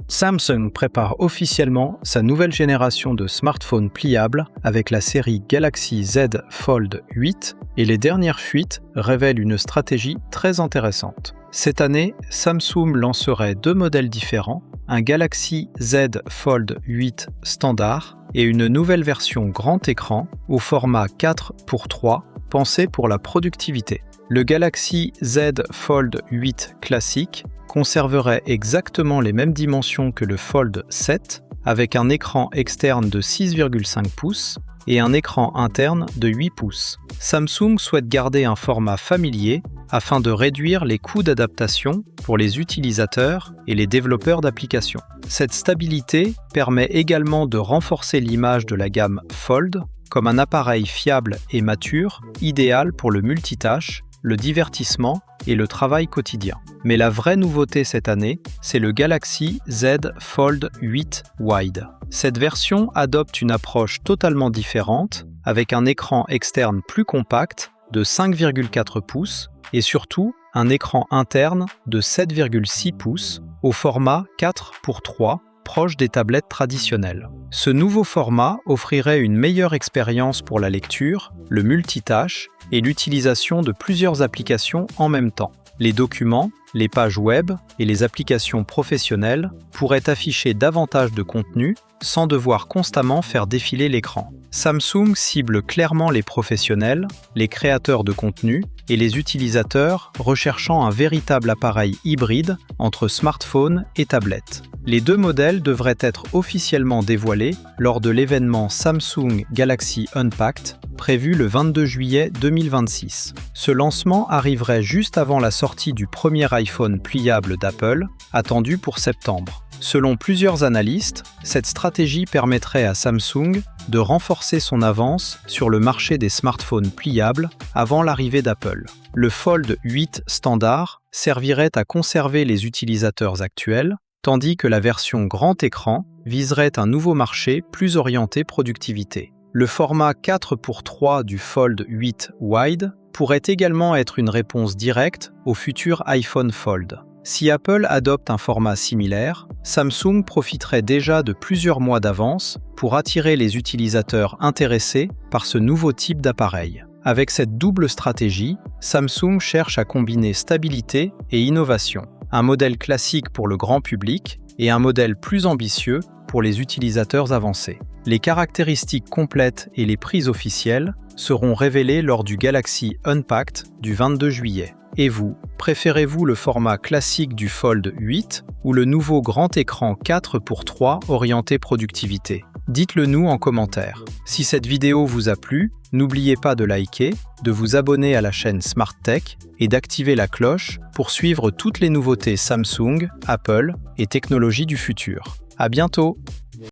Samsung prépare officiellement sa nouvelle génération de smartphones pliables avec la série Galaxy Z Fold 8 et les dernières fuites révèlent une stratégie très intéressante. Cette année, Samsung lancerait deux modèles différents, un Galaxy Z Fold 8 standard et une nouvelle version grand écran au format 4:3 pensée pour la productivité. Le Galaxy Z Fold 8 classique conserverait exactement les mêmes dimensions que le Fold 7, avec un écran externe de 6,5 pouces et un écran interne de 8 pouces. Samsung souhaite garder un format familier afin de réduire les coûts d'adaptation pour les utilisateurs et les développeurs d'applications. Cette stabilité permet également de renforcer l'image de la gamme Fold comme un appareil fiable et mature, idéal pour le multitâche, le divertissement et le travail quotidien. Mais la vraie nouveauté cette année, c'est le Galaxy Z Fold 8 Wide. Cette version adopte une approche totalement différente, avec un écran externe plus compact de 5,4 pouces et surtout un écran interne de 7,6 pouces au format 4:3, proche des tablettes traditionnelles. Ce nouveau format offrirait une meilleure expérience pour la lecture, le multitâche et l'utilisation de plusieurs applications en même temps. Les documents, les pages web et les applications professionnelles pourraient afficher davantage de contenu sans devoir constamment faire défiler l'écran. Samsung cible clairement les professionnels, les créateurs de contenu et les utilisateurs recherchant un véritable appareil hybride entre smartphone et tablette. Les deux modèles devraient être officiellement dévoilés lors de l'événement Samsung Galaxy Unpacked, prévu le 22 juillet 2026. Ce lancement arriverait juste avant la sortie du premier iPhone pliable d'Apple, attendu pour septembre. Selon plusieurs analystes, cette stratégie permettrait à Samsung de renforcer son avance sur le marché des smartphones pliables avant l'arrivée d'Apple. Le Fold 8 standard servirait à conserver les utilisateurs actuels, tandis que la version grand écran viserait un nouveau marché plus orienté productivité. Le format 4:3 du Fold 8 Wide pourrait également être une réponse directe au futur iPhone Fold. Si Apple adopte un format similaire, Samsung profiterait déjà de plusieurs mois d'avance pour attirer les utilisateurs intéressés par ce nouveau type d'appareil. Avec cette double stratégie, Samsung cherche à combiner stabilité et innovation, un modèle classique pour le grand public et un modèle plus ambitieux pour les utilisateurs avancés. Les caractéristiques complètes et les prix officiels seront révélés lors du Galaxy Unpacked du 22 juillet. Et vous, préférez-vous le format classique du Fold 8 ou le nouveau grand écran 4:3 orienté productivité? Dites-le nous en commentaire. Si cette vidéo vous a plu, n'oubliez pas de liker, de vous abonner à la chaîne Smart Tech et d'activer la cloche pour suivre toutes les nouveautés Samsung, Apple et technologies du futur. À bientôt!